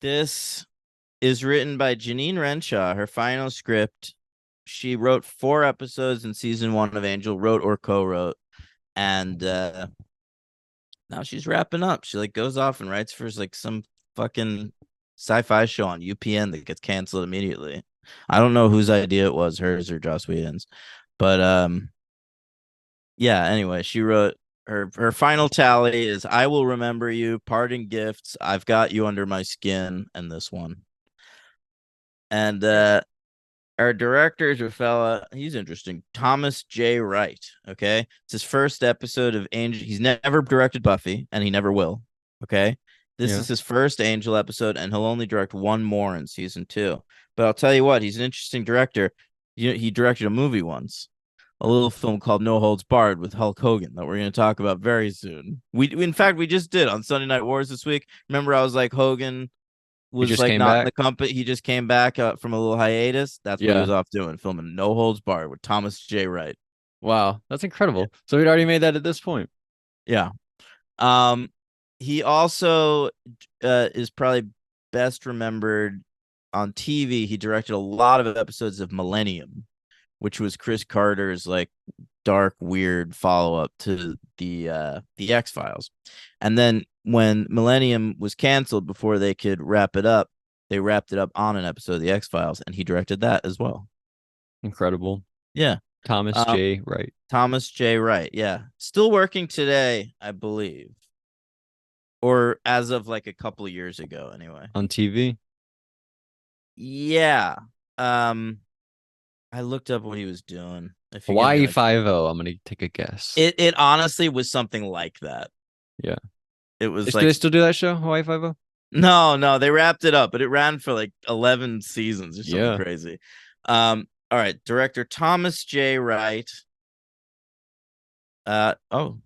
This is written by Janine Renshaw. Her final script. She wrote 4 episodes in season 1 of Angel, wrote or co-wrote, and now she's wrapping up. She like goes off and writes for like some fucking sci-fi show on UPN that gets canceled immediately. I don't know whose idea it was, hers or Joss Whedon's, but yeah. Anyway, she wrote her final tally is "I Will Remember You," "Parting Gifts," "I've Got You Under My Skin," and this one. And our director is a fella. He's interesting. Thomas J. Wright. Okay. It's his first episode of Angel. He's never directed Buffy, and he never will. Okay. This Yeah. is his first Angel episode, and he'll only direct one more in season 2. But I'll tell you what, he's an interesting director. He directed a movie once, a little film called No Holds Barred with Hulk Hogan that we're going to talk about very soon. In fact, we just did on Sunday Night Wars this week. Remember, I was like, Hogan He was just like came not in back. the company. He just came back from a little hiatus. That's what he Yeah. was off doing, filming No Holds Barred with Thomas J. Wright. Wow. That's Yeah. incredible. So he'd already made that at this point. Yeah. Um, he also is probably best remembered on TV. He directed a lot of episodes of Millennium, which was Chris Carter's like dark, weird follow up to the X Files. And then when Millennium was canceled before they could wrap it up, they wrapped it up on an episode of the X Files, and he directed that as well. Incredible. Yeah. Thomas Um, J. Wright Thomas J. Wright. Yeah. Still working today, I believe. Or as of like a couple of years ago, anyway. on TV. Yeah. Um, I looked up what he was doing. If you give me Hawaii like Five O. I'm gonna take a guess. it honestly was something like that. Yeah. It was Do they like still do that show, Hawaii Five O? no, they wrapped it up, but it ran for like 11 seasons or something Yeah. crazy. All right, director Thomas J. Wright. Oh,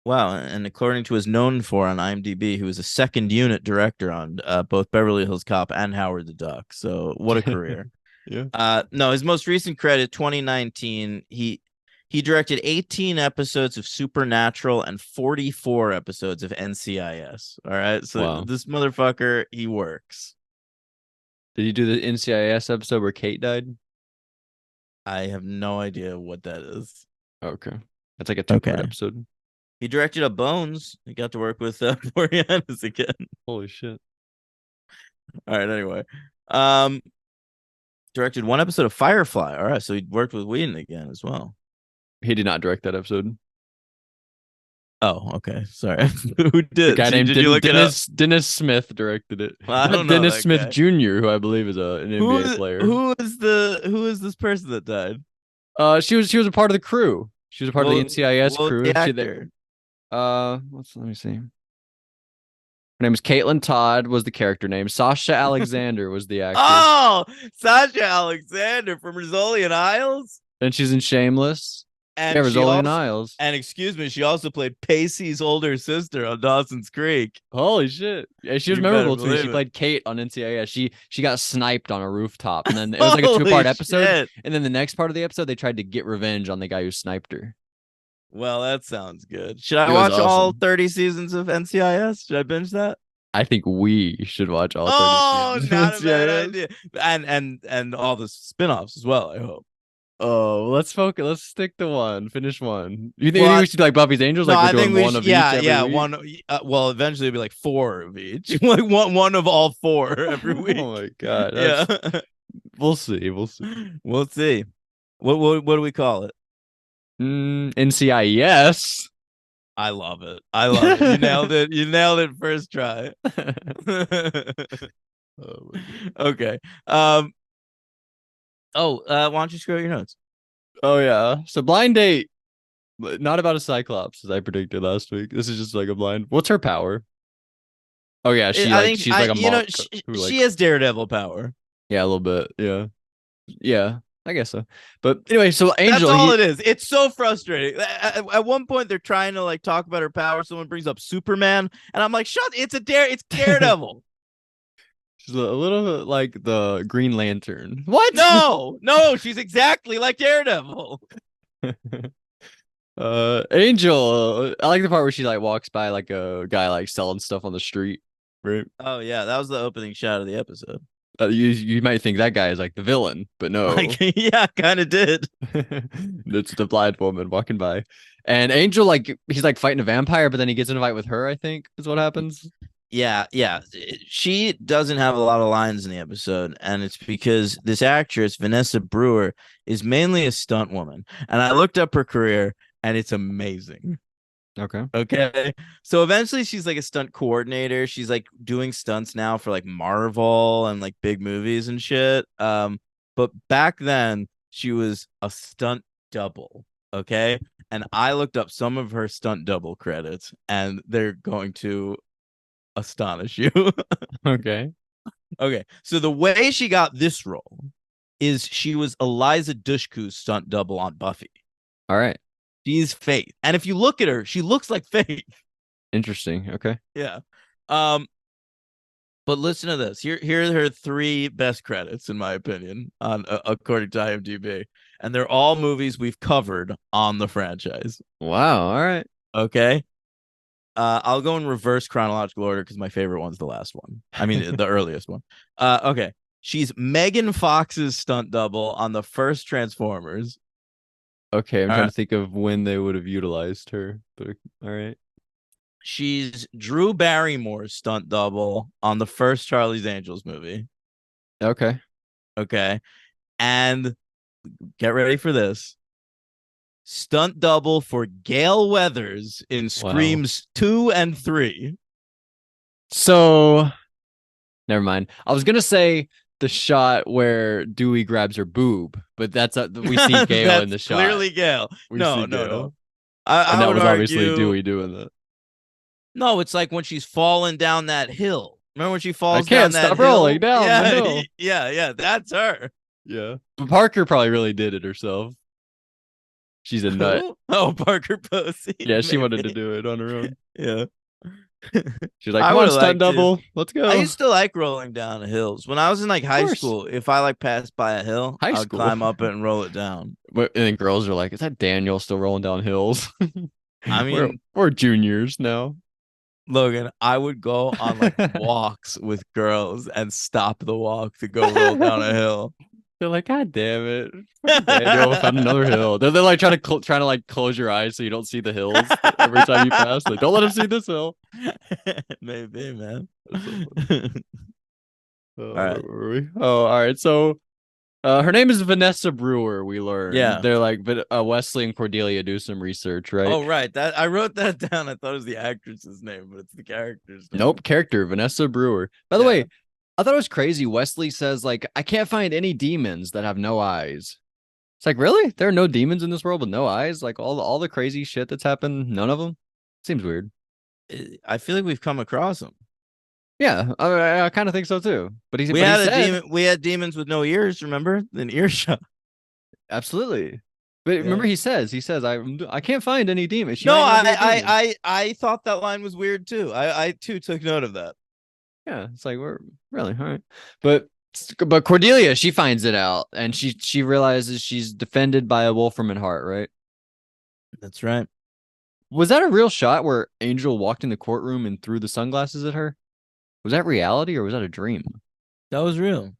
wow, and according to his known for on IMDb, he was a second unit director on both Beverly Hills Cop and Howard the Duck. So what a career. Yeah. No, his most recent credit, 2019, he directed 18 episodes of Supernatural and 44 episodes of NCIS. All right, so Wow. this motherfucker, he works. Did you do the NCIS episode where Kate died? I have no idea what that is. Okay. That's like a two-part Okay. episode. He directed a Bones. He got to work with Boreanaz again. Holy shit. All right. Anyway, um, directed one episode of Firefly. All right, so he worked with Whedon again as well. He did not direct that episode. Oh, okay. Sorry. Who A did? guy named Did you look it up? Dennis Smith directed it. I Not don't know Dennis that Smith guy. Jr., who I believe is an NBA player. Who is this person that died? She was a part of the crew. She was a part of the NCIS What was crew. the actor? Let me see. Her name is Caitlin Todd was the character name. Sasha Alexander was the actress. Oh, Sasha Alexander from Rizzoli and Isles. And she's in Shameless. Yeah, And she Rizzoli and also, Isles. and excuse me, she also played Pacey's older sister on Dawson's Creek. Holy shit. Yeah, she was You better memorable too. She believe it. played Kate on NCIS. She got sniped on a rooftop. And then it was like a Holy two-part episode. shit. And then the next part of the episode, they tried to get revenge on the guy who sniped her. Well, that sounds good. Should I It was watch all awesome. 30 seasons of NCIS? Should I binge that? I think we should watch all 30 Oh, seasons of not a bad NCIS. idea. And all the spin-offs as well, I hope. Oh, let's focus. Let's stick to one. Finish one. You think Well, we should do like Buffy's Angels? no, Like we're I think doing we one should. of each every Yeah, week. one. Well, eventually it'll be like 4 of each, like one of all 4 every Oh week. my God. Yeah, We'll see. We'll see. we'll see. What do we call it? NCIS. I love it. I love it. You nailed it. You nailed it first try. Oh my God. Okay. Oh, why don't you screw out your notes? Oh yeah. So blind date, but not about a cyclops as I predicted last week. This is just like a blind. What's her power? Oh yeah, I think she's like a you know, monk who she like has Daredevil power. yeah, a little bit. Yeah. Yeah, I guess so. But anyway, so That's Angel, all he it is. It's so frustrating. At one point, they're trying to like talk about her power. Someone brings up Superman, and I'm like, "Shut! It's Daredevil." she's a little bit like the Green Lantern. What? No, she's exactly like Daredevil. Angel. I like the part where she like walks by like a guy like selling stuff on the street. right? Oh yeah, that was the opening shot of the episode. You might think that guy is like the villain, but Like, no. yeah, kind of did. It's the blind woman walking by. And Angel, like, he's like fighting a vampire, but then he gets in a fight with her, I think, is what happens. Yeah, yeah. She doesn't have a lot of lines in the episode, and it's because this actress, Vanessa Brewer, is mainly a stunt woman. And I looked up her career, and it's amazing. Okay. Okay. So eventually she's like a stunt coordinator. She's like doing stunts now for like Marvel and like big movies and shit. But back then she was a stunt double. Okay. And I looked up some of her stunt double credits, and they're going to astonish you. Okay. Okay. So the way she got this role is she was Eliza Dushku's stunt double on Buffy. All right. She's Faith. And if you look at her, she looks like Faith. Interesting. Okay. Yeah. Um, but listen to this. Here are her three best credits, in my opinion, on according to IMDb, and they're all movies we've covered on the franchise. Wow. All right. Okay. I'll go in reverse chronological order because my favorite one's the last one. I mean, the earliest one. Okay. She's Megan Fox's stunt double on the first Transformers. Okay. I'm All trying right. to think of when they would have utilized her. But all right. She's Drew Barrymore's stunt double on the first Charlie's Angels movie. Okay. Okay. And get ready for this. Stunt double for Gale Weathers in Wow. Screams 2 and 3. So never mind. I was gonna say the shot where Dewey grabs her boob, but that's we see Gale in That's the shot. clearly Gale. We see No, no, no. Gale, I, and I that would was obviously argue Dewey doing that. no, it's like when she's falling down that hill. Remember when she I falls down can't that stop rolling hill? down the Yeah, hill. yeah, yeah. That's her. Yeah, but Parker probably really did it herself. She's a nut. Who? Oh, Parker Posey. Yeah, she wanted to Maybe. do it on her own. Yeah. She's like, I "Come would on, have stunt liked to. double, let's I go." Of used to like rolling down hills. When I was in like high course, school, if I like passed by a hill, high I would school. climb up it and roll it down. But and then girls are like, "Is that Daniel still rolling down hills?" I we're mean, we're juniors now. Logan, I would go on like walks with girls and stop the walk to go roll down a hill. They're like, God damn it, fucking Daniel found another hill. They're like trying to like close your eyes so you don't see the hills every time you pass. Like, don't let him see this hill. Maybe, man. That's so funny. All Where right. were we? Oh, all right. So, her name is Vanessa Brewer. We learned Yeah. they're like, but Wesley and Cordelia do some research, right? Oh, right. That I wrote that down. I thought it was the actress's name, but it's the character's name. Nope, character Vanessa Brewer. By the Yeah. way, I thought it was crazy. Wesley says like, I can't find any demons that have no eyes. It's like, really? There are no demons in this world with no eyes? Like all the crazy shit that's happened, none of them? Seems weird. I feel like we've come across them. Yeah, I kind of think so too. But he We but he had a said demon. We had demons with no ears. Remember, an earshot. absolutely. But Yeah. remember, he says I can't find any demons. She No, might not I, be a I, demon. I thought that line was weird too. I too took note of that. Yeah, it's like we're really all right. But Cordelia, she finds it out and she realizes she's defended by a Wolfram and Hart, right? That's right. Was that a real shot where Angel walked in the courtroom and threw the sunglasses at her? Was that reality or was that a dream? That was real.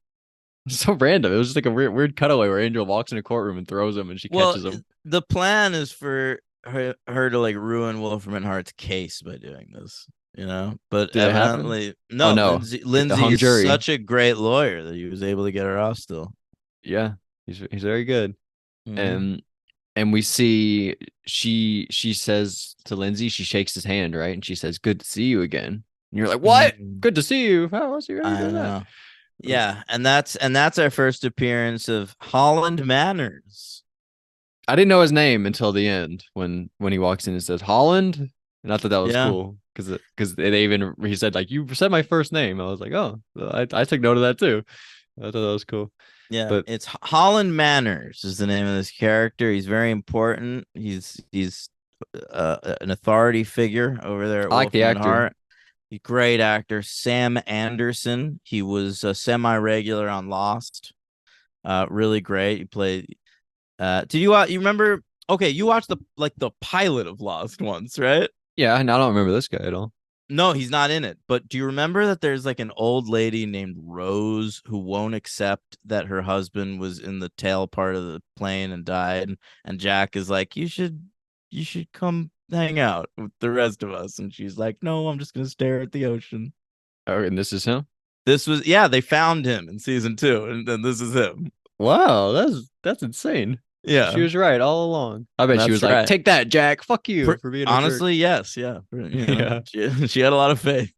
So random. It was just like a weird cutaway where Angel walks in a courtroom and throws him and she Well, catches him. the plan is for her to like ruin Wolfram and Hart's case by doing this, But Did it happen? evidently, Oh no. no. The Lindsay hung is jury. such a great lawyer that he was able to get her off still. Yeah. He's very good. Mm-hmm. And we see she says to Lindsay, she shakes his hand, right? And she says, "Good to see you again." And you're like, "What? Mm-hmm. Good to see you. How are you I doing that?" know. Yeah, and that's our first appearance of Holland Manners. I didn't know his name until the end when he walks in and says Holland. And I thought that was Yeah, cool because they even he said like you said my first name. I was like, oh, I took note of that too. I thought that was cool. yeah. But It's Holland Manners is the name of this character. He's very important. He's an authority figure over there at I like the Wolfram and actor. Hart. Great actor, Sam Anderson. He was a semi-regular on Lost. Really great. He played. Did you remember? Okay, you watched the pilot of Lost once, right? Yeah, and I don't remember this guy at all. No, he's not in it. But do you remember that there's like an old lady named Rose who won't accept that her husband was in the tail part of the plane and died? And Jack is like, you should come hang out with the rest of us. And she's like, no, I'm just gonna stare at the ocean. Oh, and this is him. This was yeah, they found him in season 2, and then this is him. Wow, that's insane. She Yeah, was right all along. I bet she that's was like, right. "Take that, Jack. Fuck you for being a jerk." Honestly, yes, yeah. Yeah. She had a lot of faith.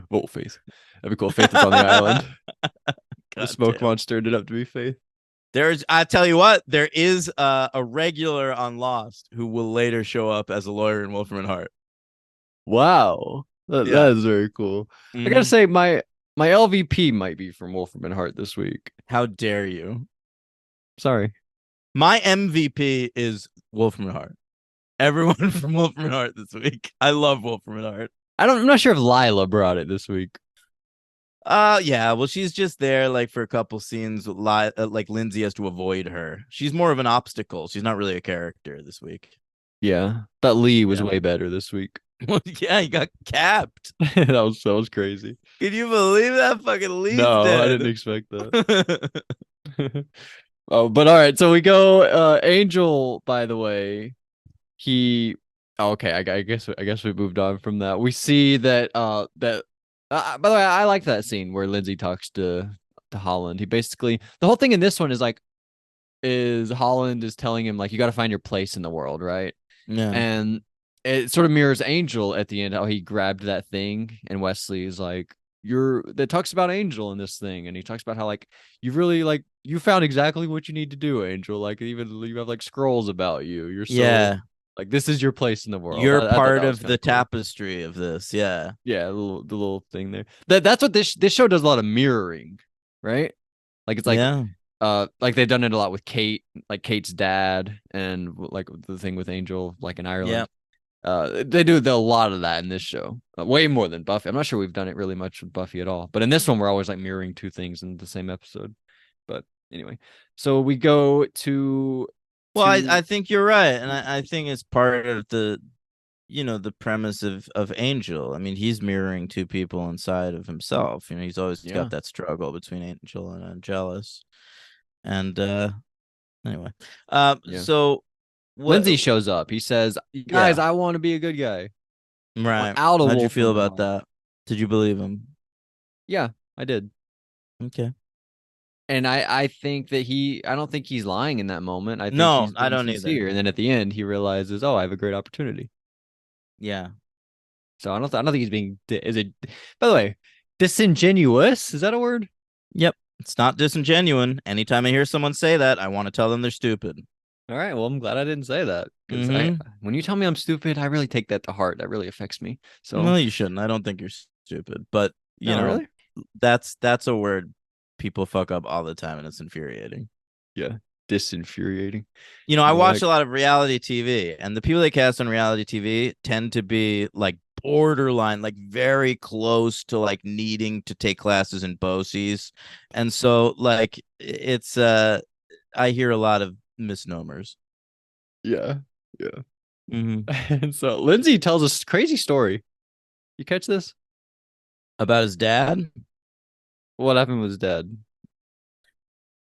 Oh, Faith. That'd be cool. Faith is on the island. The God smoke damn. monster ended up to be Faith. I tell you what, there is a regular on Lost who will later show up as a lawyer in Wolfram and Hart. Wow. Yeah. That is very cool. I gotta Mhm. say, my LVP might be from Wolfram and Hart this week. How dare you? Sorry. My MVP is Wolfram and Hart. Everyone from Wolfram and Hart this week. I love Wolfram and Hart. I'm not sure if Lila brought it this week. Yeah, well, she's just there like for a couple scenes. Like Lindsay has to avoid her. She's more of an obstacle. She's not really a character this week. Yeah. That Lee was Yeah. way better this week. Yeah, he got capped. that was crazy. Can you believe that? Fucking Lee's No, I dead. didn't expect that. Oh, but all right, so we go Angel, by the way. He okay, I guess we moved on from that. We see that by the way, I like that scene where Lindsay talks to Holland. He basically the whole thing in this one is Holland is telling him like you got to find your place in the world, right? Yeah. And it sort of mirrors Angel at the end, how he grabbed that thing, and Wesley is like, "You're." That talks about Angel in this thing, and he talks about how like you really like you found exactly what you need to do, Angel. Like even you have like scrolls about you. You're so Yeah. like this is your place in the world. You're I thought part that was of kind the of cool. tapestry of this. Yeah. Yeah, the little thing there. That's what this show does a lot of mirroring, right? Like it's Yeah. like they've done it a lot with Kate, like Kate's dad, and like the thing with Angel, like in Yeah. Ireland. They do a lot of that in this show, way more than Buffy. I'm not sure we've done it really much with Buffy at all, but in this one, we're always like mirroring two things in the same episode. But anyway, so we go Well, I think you're right. And I think it's part of the premise of Angel. I mean, he's mirroring two people inside of himself. He's always yeah, got that struggle between Angel and Angelus. And anyway. yeah. So what Lindsay shows up. He says, "Guys, yeah, I want to be a good guy. I'm right. out of How'd you Wolfram feel and about Hart." that? Did you believe him? Yeah, I did. Okay. And I think that I don't think he's lying in that moment. I think No, he's I being don't either. sincere. And then at the end, he realizes, oh, I have a great opportunity. Yeah. So I don't think he's being, is it, by the way, disingenuous? Is that a word? Yep. It's not disingenuous. Anytime I hear someone say that, I want to tell them they're stupid. All right. Well, I'm glad I didn't say that because Mm-hmm. when you tell me I'm stupid, I really take that to heart. That really affects me. So, Well, you shouldn't. I don't think you're stupid, but no, really? that's a word people fuck up all the time, and it's infuriating. Yeah. Disinfuriating. I More watch like, a lot of reality TV, and the people they cast on reality TV tend to be like borderline, like very close to like needing to take classes in BOCES. And so like it's I hear a lot of misnomers. yeah. Yeah. Mm-hmm. And so Lindsay tells us a crazy story. You catch this? About his dad. What happened with his dad?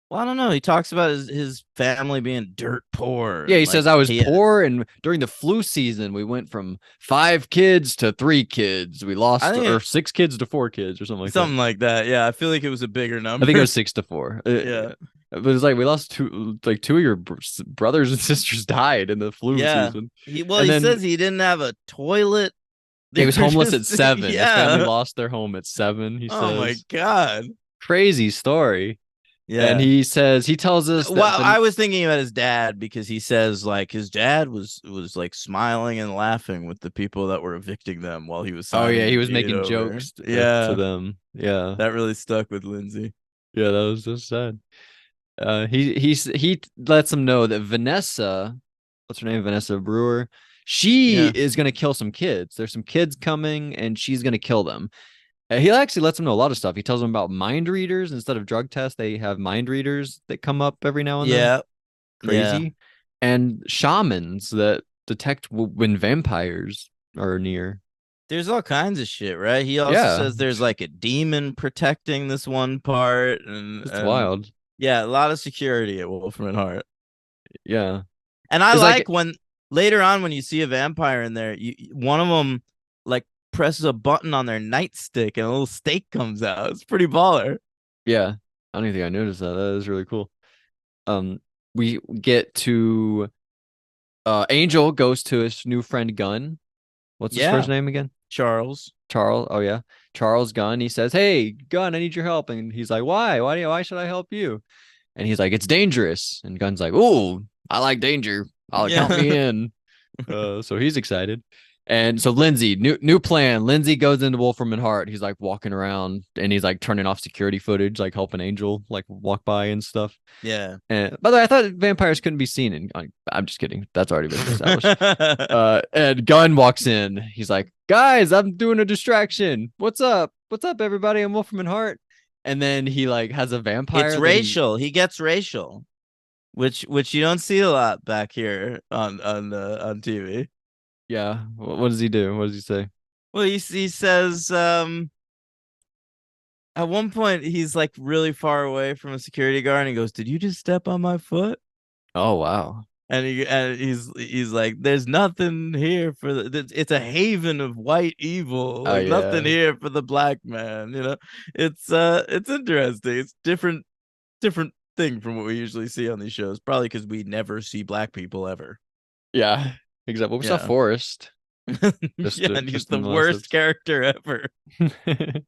Well, I don't know. He talks about his family being dirt poor. Yeah, And he like says I was he poor, and during the flu season, we went from 5 kids to 3 kids. We I lost, think or 6 kids to 4 kids, or something like that. something like that. Yeah, I feel like it was a bigger I think it number. was 6 to 4. Yeah. But it's like we lost two of your brothers and sisters died in the flu Yeah. season, He and then says he didn't have a toilet. yeah, he They was were homeless at just 7. His family yeah. lost their home at 7. He Oh my says God. crazy story, and Yeah. he tells us that Well, I was thinking about his dad because he says like his dad was like smiling and laughing with the people that were evicting them while he was oh signing yeah, he the was deed making over. jokes to Yeah. them. Yeah, That really stuck with Lindsay. yeah, that was so sad. He lets them know that Vanessa, what's her name, Vanessa Brewer, she Yeah. is gonna kill some kids. There's some kids coming, and she's gonna kill them. He actually lets them know a lot of stuff. He tells them about mind readers instead of drug tests. They have mind readers that come up every now and then. Yeah. Yeah. Crazy, and shamans that detect when vampires are near. There's all kinds of shit, right? He also Yeah, says there's like a demon protecting this one part, it's and wild. yeah, a lot of security at Wolfram and Hart. Yeah, And I it's like like when later on when you see a vampire in there, one of them like presses a button on their nightstick and a little steak comes out. It's pretty baller. yeah. I don't even think I noticed that. That is really cool. Um, we get to Angel goes to his new friend Gunn. What's his first Yeah, name again? Charles. Charles. Oh yeah, Charles Gunn. He says, "Hey, Gunn, I need your help." And he's like, "Why? Why should I help you?" And he's like, "It's dangerous." And Gunn's like, "Ooh, I like danger. I'll count Yeah. me in." So he's excited. And so Lindsay, new plan. Lindsay goes into Wolfram and Hart. He's like walking around and he's like turning off security footage, like helping Angel like walk by and stuff. Yeah. And by the way, I thought vampires couldn't be seen. And I'm just kidding. That's already been established. And Gunn walks in. He's like, "Guys, I'm doing a distraction. What's up? What's up, everybody? I'm Wolfram and Hart." And then he like has a It's vampire that he, racial. He gets racial, which you don't see a lot back here on TV. yeah. What does he do? What does he say? Well, he says at one point he's like really far away from a security guard and he goes, "Did you just step on my foot?" Oh wow. And he's like, "There's nothing here for it's a haven of white evil. Oh Like nothing yeah. here for the black man, you know?" It's interesting. It's different thing from what we usually see on these shows. Probably because we never see black people ever. Yeah. Except we saw Yeah. Forrest Yeah, and he's just the in the last worst character ever. episode.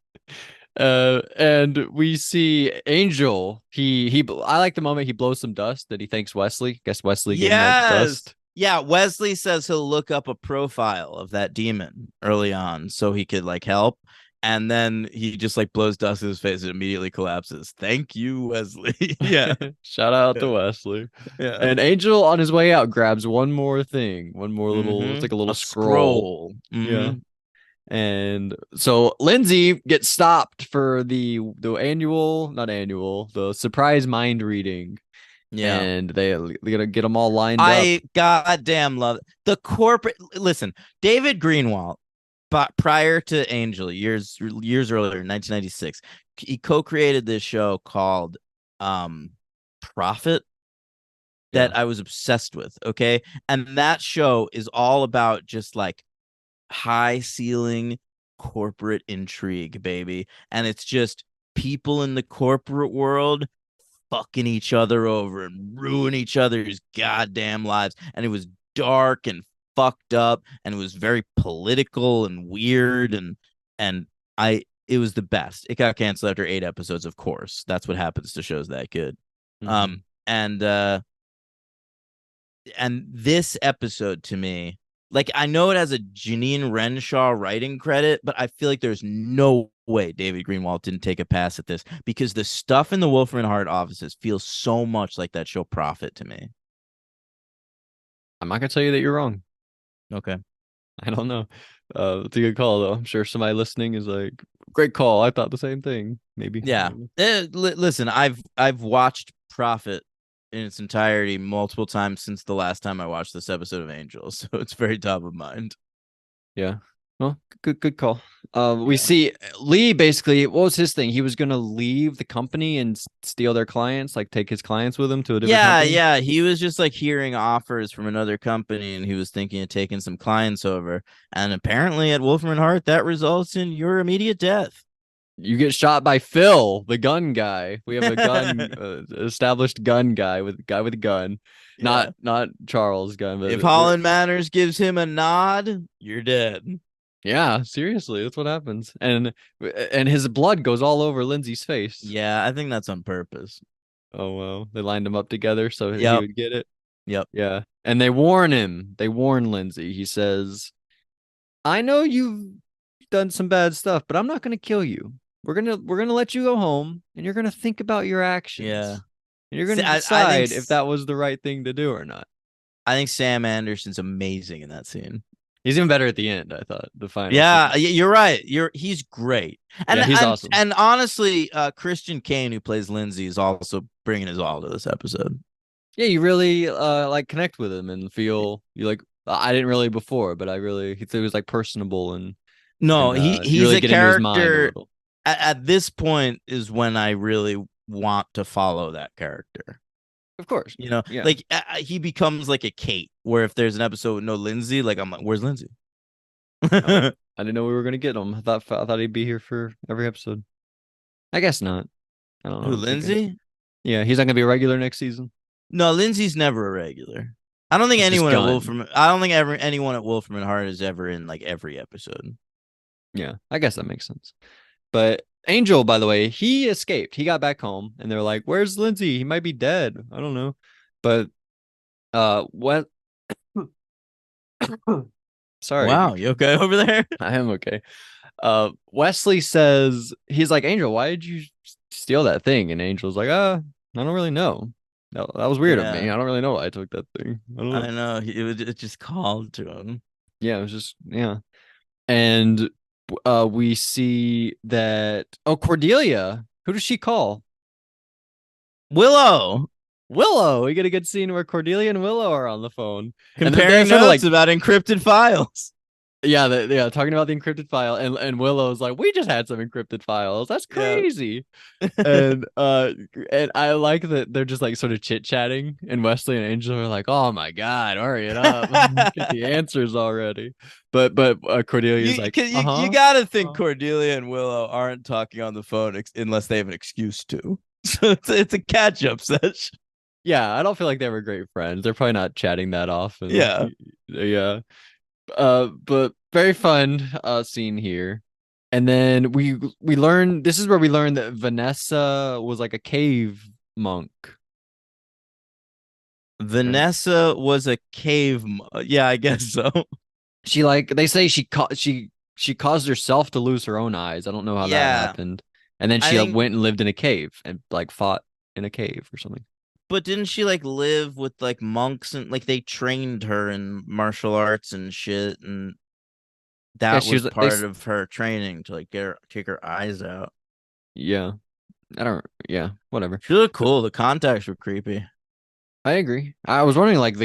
And we see Angel. He I like the moment he blows some dust that he thanks Wesley. Guess Wesley gave him that Yes. dust. Yeah, Wesley says he'll look up a profile of that demon early on so he could like help. And then he just like blows dust in his face and immediately collapses. Thank you, Wesley. Yeah. Shout out to Yeah. Wesley. Yeah. And Angel on his way out grabs one more thing, one more little, it's Mm-hmm. like a little A scroll. scroll. Yeah. Mm-hmm. And so Lindsay gets stopped for the annual, not annual, the surprise mind reading. Yeah. And they gotta get them all lined up. I goddamn love the corporate. Listen, David Greenwald, but prior to Angel, years earlier, 1996, he co-created this show called um Prophet Yeah. that I was obsessed with. Okay, and that show is all about just like high ceiling corporate intrigue, baby, and it's just people in the corporate world fucking each other over and ruin each other's goddamn lives. And it was dark and fucked up and it was very political and weird and I it was the best. It got canceled after 8 episodes, of course. That's what happens to shows that good. Mm-hmm. And this episode to me, like I know it has a Janine Renshaw writing credit, but I feel like there's no way David Greenwald didn't take a pass at this because the stuff in the Wolfram and Hart offices feels so much like that show Prophet to me. I'm not gonna tell you that you're wrong. Okay. I don't know. It's a good call though. I'm sure somebody listening is like, great call. I thought the same thing. Maybe. Yeah. Listen, I've watched Prophet in its entirety multiple times since the last time I watched this episode of Angels, so it's very top of mind. Yeah. Well, good call. We Yeah. see Lee basically, what was his thing? He was gonna leave the company and steal their clients, like take his clients with him to a different Yeah, company. yeah. He was just like hearing offers from another company and he was thinking of taking some clients over. And apparently at Wolfram and Hart, that results in your immediate death. You get shot by Phil, the gun guy. We have a gun, established gun guy with a gun, Yeah. not Charles gun, If but we're Holland Manners gives him a nod, you're dead. yeah, seriously, that's what happens. And his blood goes all over Lindsay's face. Yeah, I think that's on purpose. Oh well, they lined him up together so he Yep. would get it. Yep. Yeah. And they warn him. They warn Lindsay. He says, "I know you've done some bad stuff, but I'm not going to kill you. We're going to let you go home and you're going to think about your Yeah. actions. And you're going See, to I think decide if that was the right thing to do or not." I think Sam Anderson's amazing in that scene. He's even better at the end, I thought. The final Yeah, scene. you're right. He's great. And Yeah, he's and awesome. and honestly, Christian Kane, who plays Lindsay, is also bringing his all to this episode. Yeah, you really like connect with him and feel you like I didn't really before, but I really he was like personable and No, and he's really a get into his mind a character. little. At this point is when I really want to follow that character. Of course. Yeah. Like he becomes like a Kate, where if there's an episode with no Lindsay, like I'm like, where's Lindsay? Oh, I didn't know we were gonna get him. I thought he'd be here for every episode. I guess not. I don't Who, know. Lindsay? Yeah, he's not gonna be a regular next season. No, Lindsay's never a regular. I don't think It's just anyone at Gunn. Wolfram. I don't think ever anyone at Wolfram and Hart is ever in like every episode. Yeah, I guess that makes sense. But Angel, by the way, he escaped. He got back home, and they're like, "Where's Lindsay? He might be dead. I don't know." But what? Sorry, Wow, you okay over there? I am okay. Wesley says he's like, Angel, why did you steal that thing? And Angel's like, I don't really know. That was weird of me. Yeah, I don't really know why I took that thing. I don't know. I know. It just called to him. Yeah, it was just yeah. And we see that Cordelia. Who does she call? Willow Willow. We get a good scene where Cordelia and Willow are on the phone, and they're comparing sort of like, notes about encrypted files. yeah, talking about the encrypted file, and Willow's like, we just had some encrypted files. That's Yeah. crazy. And I like that they're just like sort of chit-chatting, and Wesley and Angel are like, oh my god, hurry it up. Get the answers already. But Cordelia's like, You gotta think Cordelia and Willow aren't talking on the phone unless they have an excuse to. So it's a catch up session. yeah, I don't feel like they were great friends. They're probably not chatting that often. Yeah. Yeah. But very fun scene here. And then we learn, this is where we learn that Vanessa was like a cave monk. Right? Vanessa was a yeah, I guess so. She like, they say she caused herself to lose her own eyes. I don't know how that Yeah. happened. And then I she think, went and lived in a cave and like fought in a cave or something. but didn't she like live with like monks and like they trained her in martial arts and shit, and Yeah, that she was was they part of her training to like take her eyes out. yeah. I don't yeah, whatever. She looked cool. The contacts were creepy. I agree. I was wondering like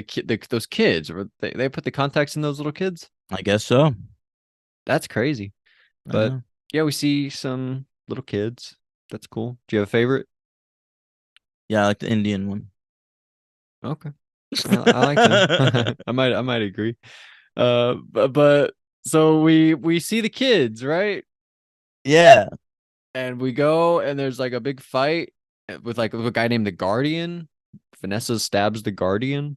those kids, they put the contacts in those little kids. I guess so. That's crazy. But yeah, we see some little kids. That's cool. Do you have a favorite? Yeah, I like the Indian one. Okay. I like them. I might agree. But so we see the kids, right? Yeah. And we go and there's like a big fight with like a guy named the Guardian. Vanessa stabs the Guardian.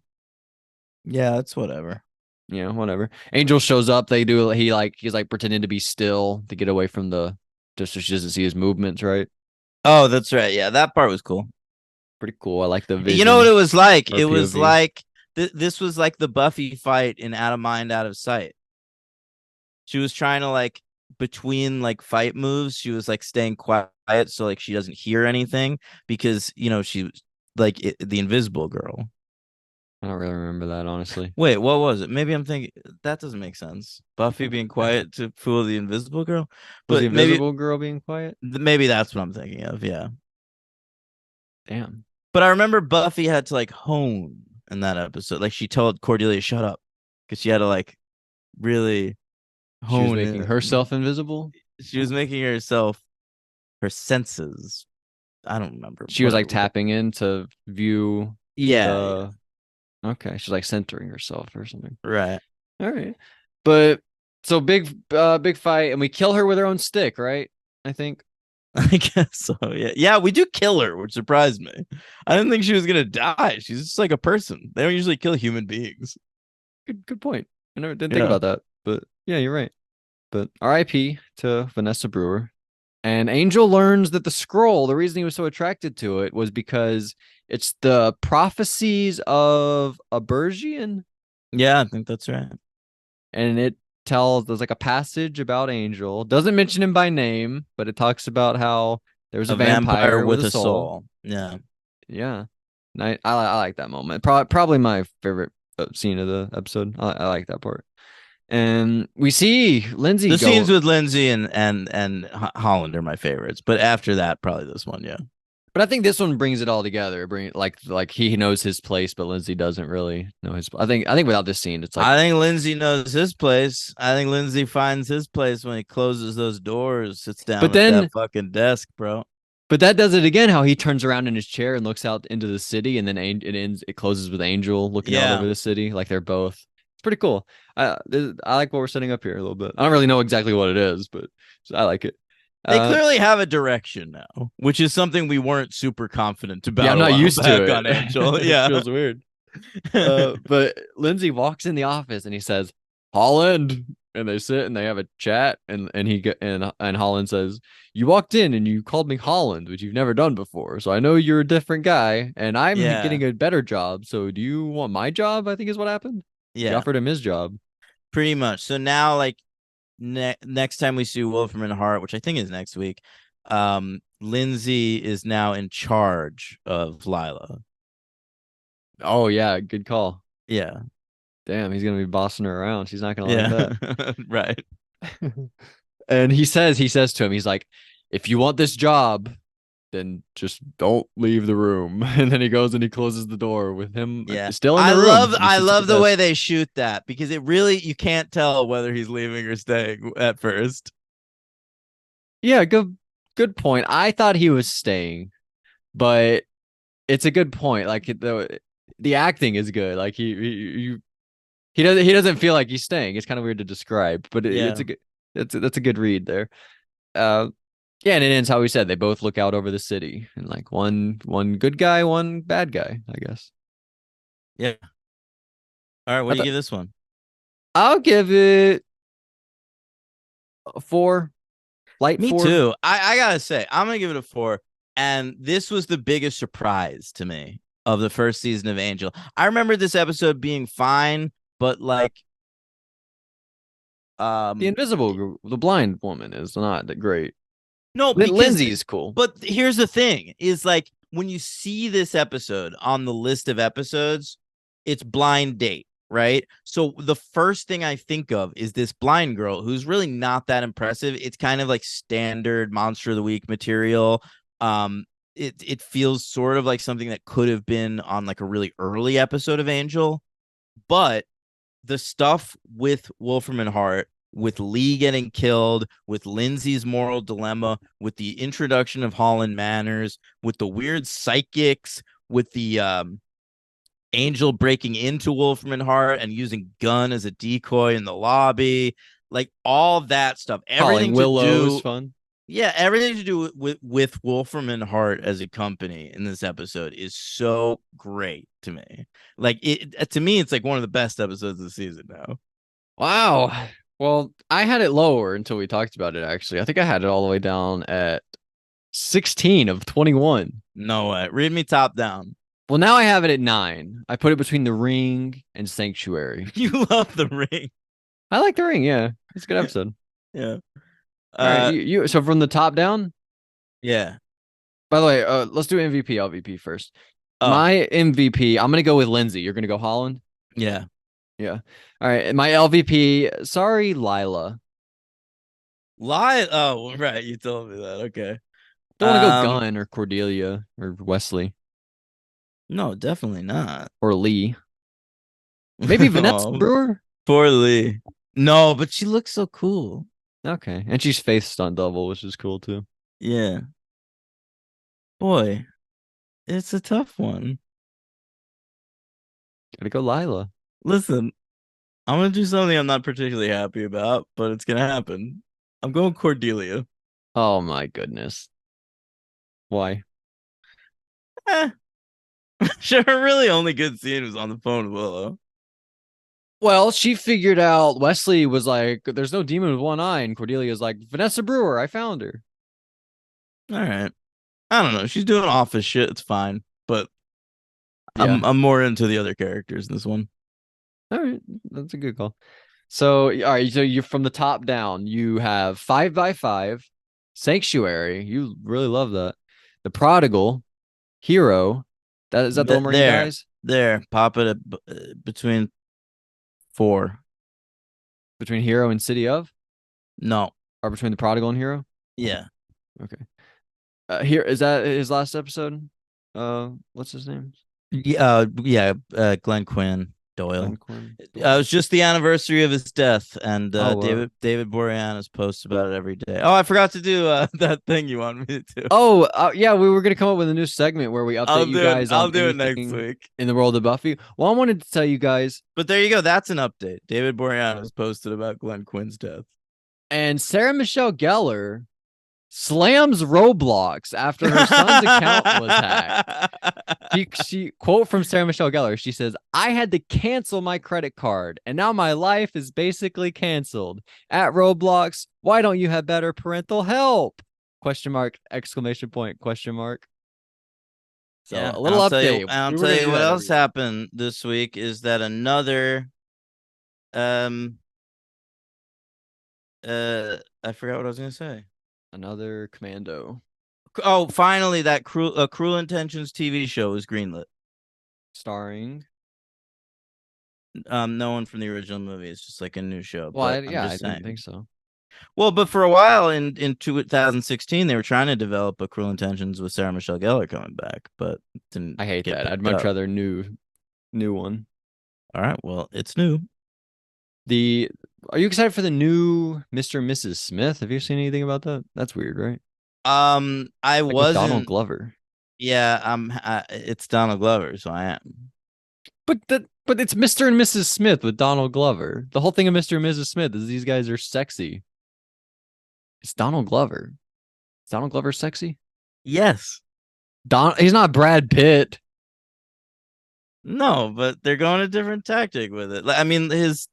Yeah, that's whatever. Yeah, whatever. Angel shows up. He's like pretending to be still to get away from just so she doesn't see his movements, right? Oh, that's right. Yeah, that part was cool. Pretty cool. I like the vision. You know what it was like? Or It was POV. like this was like the Buffy fight in Out of Mind, Out of Sight. She was trying to like between like fight moves, she was like staying quiet so like she doesn't hear anything because she was like the invisible girl. I don't really remember that, honestly. Wait, what was it? Maybe I'm thinking that doesn't make sense. Buffy being quiet to fool the invisible girl, Was the but maybe invisible girl being quiet? that's what I'm thinking of. Yeah, Damn. but I remember Buffy had to like hone in that episode. Like she told Cordelia, "Shut up," because she had to like really She was hone making in. herself invisible. She was making herself her senses. I don't remember. She was like tapping in to view Yeah. Okay, she's like centering herself or something. Right. All right. But so big fight, and we kill her with her own stick, right? I think. I guess so. Yeah. Yeah, we do kill her, which surprised me. I didn't think she was gonna die. She's just like a person. They don't usually kill human beings. Good point. I never didn't think about that. But yeah, you're right. But RIP to Vanessa Brewer. And Angel learns that the scroll, the reason he was so attracted to it was because it's the prophecies of a Bergian. Yeah, I think that's right. And it there's like a passage about Angel. Doesn't mention him by name, but it talks about how there's a vampire with a soul. Yeah. Yeah. And I like that moment. Probably my favorite scene of the episode. I like that part. And we see Lindsay. The scenes with Lindsay and Holland are my favorites, but after that, probably this one. Yeah. But I think this one brings it all together. Bring like he knows his place, but Lindsay doesn't really know his. I think without this scene, it's like, I think Lindsay knows his place. I think Lindsay finds his place when he closes those doors, sits down but at that then fucking desk, bro. but that does it again. How he turns around in his chair and looks out into the city, and then it closes with Angel looking out over Yeah. the city, like they're both. It's pretty cool. I like what we're setting up here a little bit. I don't really know exactly what it is, but I like it. They Uh, clearly have a direction now, which is something we weren't super confident yeah, about I'm a not while used to back it. on Angel. It Yeah. feels weird. But Lindsay walks in the office and he says, "Holland," and they sit and they have a chat, and Holland says, "You walked in and you called me Holland, which you've never done before. So I know you're a different guy, and I'm Yeah. getting a better job. So do you want my job?" I think is what happened. She Yeah. offered him his job. Pretty much. So now, like, next time we see Wolfram and Hart, which I think is next week, Lindsay is now in charge of Lila. Oh yeah, good call. Yeah. Damn, he's gonna be bossing her around. She's not gonna like Yeah. that. Right. And he says to him, he's like, "If you want this job, then just don't leave the room." And then he goes and he closes the door with him Yeah. still in I the room. love And he I sits at the love the desk. way they shoot that because it really you can't tell whether he's leaving or staying at first. Yeah, good point. I thought he was staying, but it's a good point. Like the acting is good. Like he doesn't feel like he's staying. It's kind of weird to describe, but it's Yeah. a good that's a good read there. Uh, yeah, and it ends how we said. They both look out over the city, and like one good guy, one bad guy, I guess. Yeah. All right, what I do you thought give this one? I'll give it a 4, light Me 4. too. I gotta say, I'm gonna give it a 4. And this was the biggest surprise to me of the first season of Angel. I remember this episode being fine, but like The um invisible, the blind woman is not that great. no, because Lindsay's cool. but here's the thing is like when you see this episode on the list of episodes, it's Blind Date, right? So the first thing I think of is this blind girl who's really not that impressive. It's kind of like standard Monster of the Week material. It feels sort of like something that could have been on like a really early episode of Angel, but the stuff with Wolfram and Hart, with Lee getting killed, with Lindsay's moral dilemma, with the introduction of Holland Manners, with the weird psychics, with the Angel breaking into Wolfram and Hart and using Gunn as a decoy in the lobby, like all that stuff, Calling everything to Willow is do fun. yeah, everything to do with Wolfram and Hart as a company in this episode is so great to me. Like it to me, it's like one of the best episodes of the season now. Wow. Well, I had it lower until we talked about it, actually. I think I had it all the way down at 16 of 21. No way. Read me top down. Well, now I have it at 9. I put it between The Ring and Sanctuary. You love the ring. I like The Ring, yeah. It's a good episode. Yeah. All right, Uh so from the top down, yeah. by the way, let's do MVP, LVP first. Oh, My MVP, I'm gonna go with Lindsay. You're gonna go Holland? yeah. Yeah. All right. My LVP, sorry, Lila. Lie. Oh, right. You told me that. Okay. Don't want to go Um, Gunn or Cordelia or Wesley no, definitely not. or Lee. Maybe Vanessa Oh, Brewer. poor Lee. No, but she looks so cool. Okay, and she's Faith stunt double, which is cool too. Yeah. Boy, it's a tough one. Gotta go Lila. Listen, I'm gonna do something I'm not particularly happy about, but it's gonna happen. I'm going Cordelia. Oh my goodness. Why? Eh. Sure, her really only good scene was on the phone with Willow. Well, she figured out Wesley was like, "There's no demon with one eye," and Cordelia's like, "Vanessa Brewer, I found her." All right. I don't know. She's doing office shit. It's fine, but Yeah. I'm more into the other characters in this one. All right, that's a good call. So, all right, so you're from the top down. You have 5x5, Sanctuary. You really love that. The Prodigal, Hero. Is that the one where he There, dies? there. Pop it between 4. Between Hero and City of, No. or between the Prodigal and Hero? Yeah. Okay. Here is that his last episode. What's his name? Glenn Quinn Glenn Doyle. Quinn It Doyle. was just the anniversary of his death, and Oh David Boreanaz posts about it every day. Oh, I forgot to do that thing you wanted me to do. Oh, yeah, we were gonna come up with a new segment where we update you guys I'll on do it next anything week. in the world of Buffy. Well, I wanted to tell you guys, But there you go. That's an update. David Boreanaz posted about Glenn Quinn's death. and Sarah Michelle Gellar slams Roblox after her son's account was hacked. She quote from Sarah Michelle Gellar. She says, "I had to cancel my credit card, and now my life is basically canceled. At Roblox, why don't you have better parental help? Question mark, exclamation point, question mark." So Yeah, a little update. I'll We were tell gonna you do what that else every week. happened this week is that another um I forgot what I was gonna say. Another commando Oh, finally that Cruel Intentions TV show is greenlit. starring. No one from the original movie. It's just like a new show. Well, But I'm yeah, I just didn't think saying. so. Well, but for a while in 2016, they were trying to develop a Cruel Intentions with Sarah Michelle Gellar coming back, but it didn't I hate get that. I'd picked much up. rather new one. All right, well, it's new. The Are you excited for the new Mr. and Mrs. Smith? Have you seen anything about that? That's weird, right? I Like with Donald wasn't. Glover. Yeah, it's Donald Glover, so I am. But it's Mr. and Mrs. Smith with Donald Glover. The whole thing of Mr. and Mrs. Smith is these guys are sexy. It's Donald Glover. Is Donald Glover sexy? Yes. He's not Brad Pitt. No, but they're going a different tactic with it. I mean, his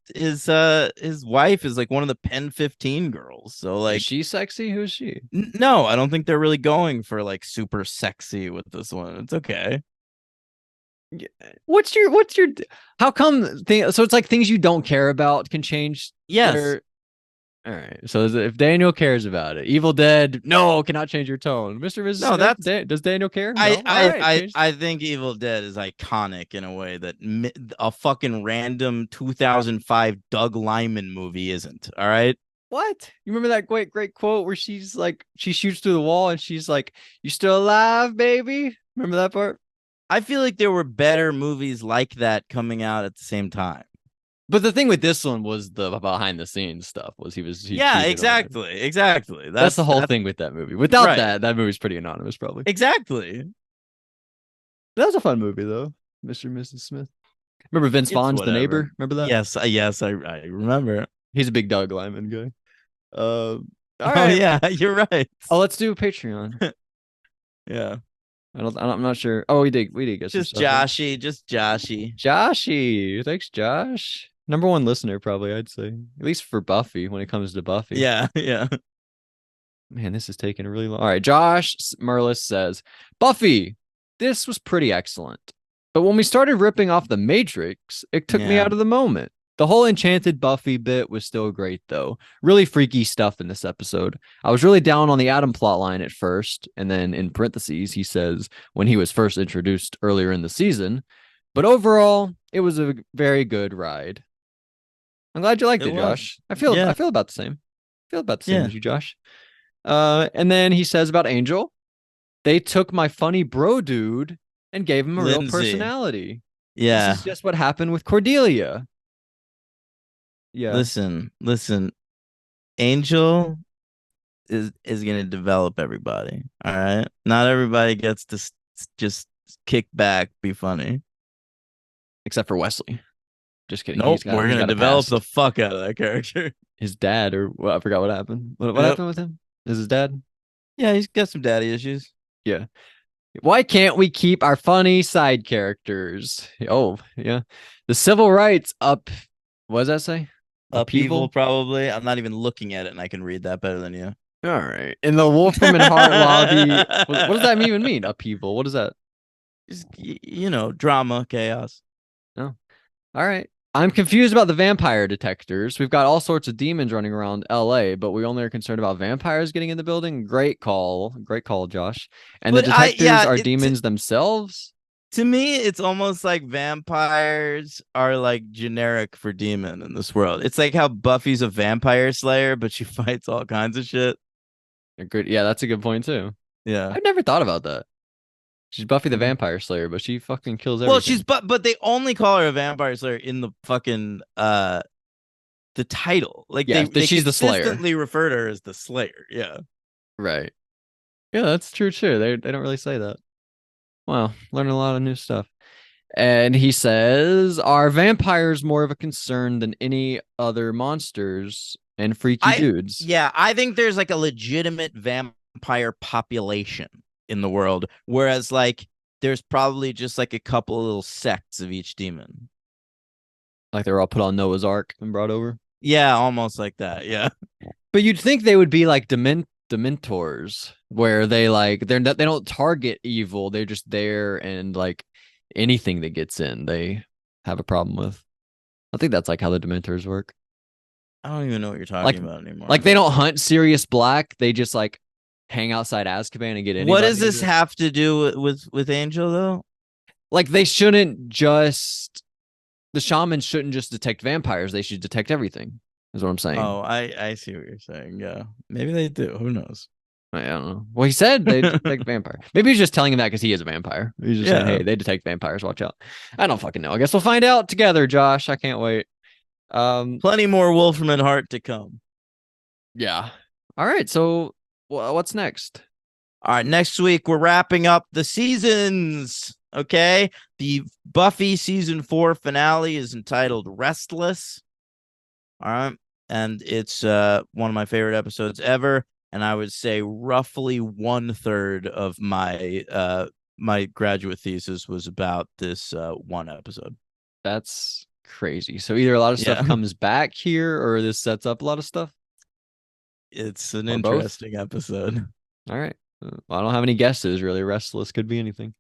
wife is like one of the Pen 15 girls. So Is like, she sexy? Who is she? no, I don't think they're really going for like super sexy with this one. It's okay. What's your how come so it's like things you don't care about can change Yes. their. All right. So if Daniel cares about it, Evil Dead, no, cannot change your tone. Mr. and Mrs. No, Smith, that's does Daniel care? No. All right. Change. I think Evil Dead is iconic in a way that a fucking random 2005 Doug Liman movie isn't. All right. What? You remember that great quote where she's like, she shoots through the wall and she's like, "You still alive, baby?" Remember that part? I feel like there were better movies like that coming out at the same time. But the thing with this one was the behind the scenes stuff was he Yeah, cheated on her. exactly. That's the whole That's thing with that movie. Without right. that movie's pretty anonymous, probably. Exactly. That was a fun movie though, Mr. and Mrs. Smith. Remember Vince It's Vaughn's the whatever. neighbor? Remember that? Yes, I remember. He's a big Doug Lyman guy. All Oh right. yeah, you're right. Oh, let's do Patreon. Yeah. I'm not sure. Oh, we did get some Just stuff. Right? Joshy, just Joshy. Joshy, thanks, Josh. Number one listener, probably, I'd say. At least for Buffy, when it comes to Buffy. Yeah, yeah. Man, this is taking really long. All right, Josh Merlis says, Buffy, this was pretty excellent. But when we started ripping off the Matrix, it took me Yeah. out of the moment. The whole enchanted Buffy bit was still great, though. Really freaky stuff in this episode. I was really down on the Adam plotline at first, and then in parentheses, he says when he was first introduced earlier in the season. But overall, it was a very good ride. I'm glad you liked It it, was. Josh. I feel about the same. I feel about the same Yeah. as you, Josh. And then he says about Angel, they took my funny bro dude and gave him a real Lindsay. personality. Yeah. This is just what happened with Cordelia. Yeah. Listen. Angel is gonna develop everybody. All right. Not everybody gets to just kick back, be funny. Except for Wesley. Just kidding. Nope. We're He's gonna got a develop past. the fuck out of that character. His dad, or well, I forgot what happened. What Yep. happened with him? Is his dad? Yeah, he's got some daddy issues. Yeah. Why can't we keep our funny side characters? Oh, yeah. The civil rights up. What does that say? Upheaval, probably. I'm not even looking at it, and I can read that better than you. All right. In the Wolfram and Hart lobby. What does that even mean? Upheaval. What is that? Just drama, chaos. No. All right. I'm confused about the vampire detectors. We've got all sorts of demons running around LA, but we only are concerned about vampires getting in the building. Great call. Great call, Josh. And But the detectors are it, demons themselves? to me, it's almost like vampires are like generic for demon in this world. It's like how Buffy's a vampire slayer, but she fights all kinds of shit. Good. Yeah, that's a good point too. Yeah. I've never thought about that. She's Buffy the Mhm. Vampire Slayer, but she fucking kills Well, she's everything. but they only call her a vampire slayer in the fucking the title. Like Yeah, they she's the Slayer. consistently refer to her as the Slayer. Yeah. Right. Yeah, that's true too. They don't really say that. Wow, learning a lot of new stuff. And he says, "Are vampires more of a concern than any other monsters and freaky I dudes?" yeah, I think there's like a legitimate vampire population in the world, whereas like there's probably just like a couple of little sects of each demon. Like they were all put on Noah's Ark and brought over. Yeah, almost like that. Yeah. But you'd think they would be like dementors, where they don't target evil. They're just there, and like anything that gets in, they have a problem with. I think that's like how the dementors work. I don't even know what you're Like talking about anymore. like they don't hunt Sirius Black. They just like hang outside Azkaban and get What does anybody. this have to do with Angel though? Like they shouldn't just the shamans shouldn't just detect vampires. They should detect everything. Is what I'm saying. Oh, I see what you're saying. Yeah. Maybe they do. Who knows? I don't know. Well, he said they detect vampire. Maybe he's just telling him that because he is a vampire. He's just saying, Yeah. "Hey, they detect vampires. Watch out." I don't fucking know. I guess we'll find out together, Josh. I can't wait. Plenty more Wolfram Hart to come. Yeah. All right. So, what's next? All right, next week we're wrapping up the seasons. Okay. The Buffy season 4 finale is entitled Restless. All right. And it's one of my favorite episodes ever. And I would say roughly 1/3 of my graduate thesis was about this one episode. That's crazy. So either a lot of stuff Yeah. comes back here, or this sets up a lot of stuff, It's an or both. interesting episode. All right. Well, I don't have any guesses. Really, restless could be anything.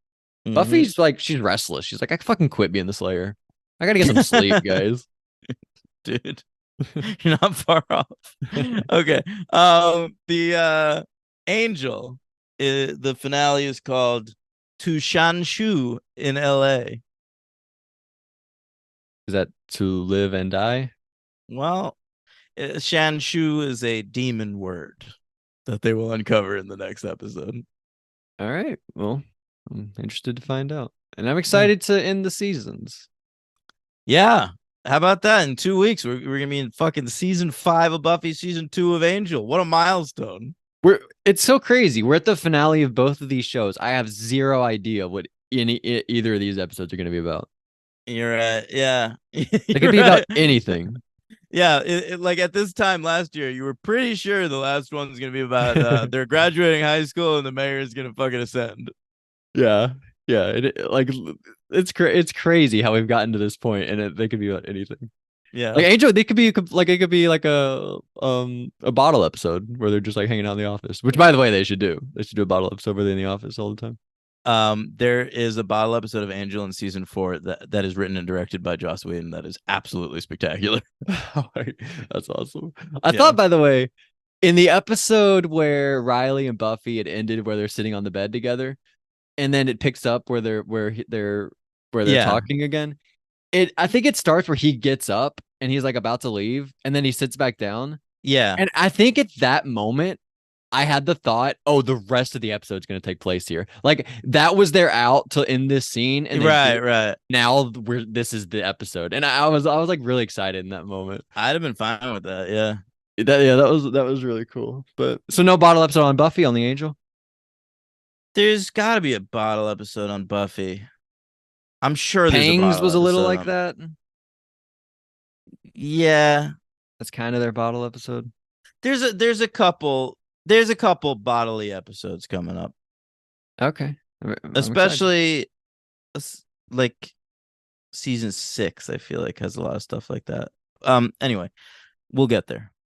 Mm-hmm. Buffy's like she's restless. She's like, I fucking quit being the Slayer. I gotta get some sleep, guys. Dude. You're not far off. Okay. The Angel, the finale is called To Shanshu in LA. Is that to live and die? Well, Shanshu is a demon word that they will uncover in the next episode. All right. Well, I'm interested to find out. And I'm Yeah. excited to end the seasons. Yeah. How about that? In 2 weeks, we're gonna be in fucking season 5 of Buffy, season 2 of Angel. What a milestone. It's so crazy. We're at the finale of both of these shows. I have zero idea what either of these episodes are going to be about. You're right. Yeah. They could You're be about right. anything. Yeah, like at this time last year, you were pretty sure the last one's gonna be about they're graduating high school and the mayor is gonna fucking ascend. Yeah. Yeah, like it's crazy how we've gotten to this point, and they could be about anything. Yeah. Like Angel, they could be like it could be like a bottle episode where they're just like hanging out in the office. Which, by the way, they should do. They should do a bottle episode where they're in the office all the time. There is a bottle episode of Angel in season 4 that is written and directed by Joss Whedon that is absolutely spectacular. That's awesome. I Yeah. thought, by the way, in the episode where Riley and Buffy had ended, where they're sitting on the bed together, and then it picks up where they're Yeah. talking again. I think it starts where he gets up and he's like about to leave, and then he sits back down. Yeah. And I think at that moment, I had the thought, oh, the rest of the episode's going to take place here. Like that was their out to end this scene, and then Right, right. now this is the episode, and I was like really excited in that moment. I'd have been fine with that. Yeah. That was really cool. But so no bottle episode on Buffy on the Angel. There's gotta be a bottle episode on Buffy. I'm sure there's a Pangs bottle was a little episode like on. that. Yeah. That's kind of their bottle episode. There's a couple bodily episodes coming up. Okay, I'm excited. Especially like season 6, I feel like has a lot of stuff like that. Anyway, we'll get there.